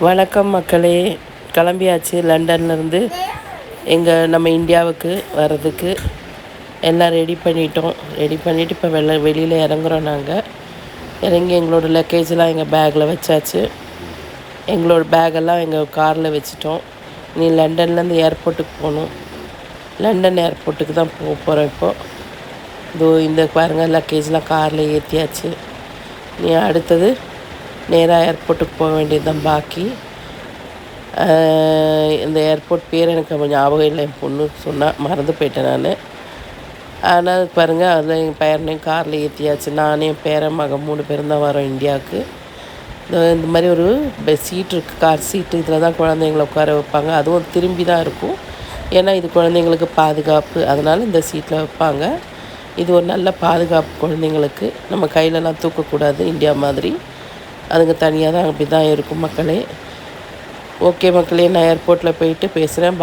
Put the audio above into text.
வணக்கம் மக்களே. கிளம்பியாச்சு லண்டன்லேருந்து நம்ம இந்தியாவுக்கு வர்றதுக்கு எல்லாம் ரெடி பண்ணிட்டோம். ரெடி பண்ணிவிட்டு இப்போ வெளியில் இறங்குறோம். நாங்கள் இறங்கி எங்களோட லக்கேஜெலாம் எங்கள் பேக்கில் வச்சாச்சு. எங்களோட பேக்கெல்லாம் எங்கள் காரில் வச்சுட்டோம். நீ லண்டன்லேருந்து ஏர்போர்ட்டுக்கு போகணும். லண்டன் ஏர்போர்ட்டுக்கு தான் போகிறோம். இப்போது இந்த பாருங்கள், லக்கேஜ்லாம் காரில் ஏற்றியாச்சு. நீ அடுத்தது நேராக ஏர்போர்ட்டுக்கு போக வேண்டியது தான் பாக்கி. இந்த ஏர்போர்ட் பேர் எனக்கு ஞாபகம் இல்லை. என் பொண்ணு சொன்னால் மறந்து போயிட்டேன் நான். ஆனால் பாருங்கள், அதில் எங்கள் பேரனையும் காரில் ஏற்றியாச்சு. நானே என் பேரன் மகன் 3 பேரும் தான் வரோம் இந்தியாவுக்கு. இந்த மாதிரி ஒரு சீட் இருக்குது, கார் சீட்டு. இதில் தான் குழந்தைங்களை உட்கார வைப்பாங்க. அதுவும் திரும்பி தான் இருக்கும். ஏன்னா இது குழந்தைங்களுக்கு பாதுகாப்பு, அதனால் இந்த சீட்டில் வைப்பாங்க. இது ஒரு நல்ல பாதுகாப்பு குழந்தைங்களுக்கு. நம்ம கையிலலாம் தூக்கக்கூடாது இந்தியா மாதிரி. அதுங்க தனியாக தான் அப்படி தான் இருக்கும் மக்களே. ஓகே மக்களே, நான் ஏர்போர்ட்டில் போயிட்டு பேசுகிறேன்.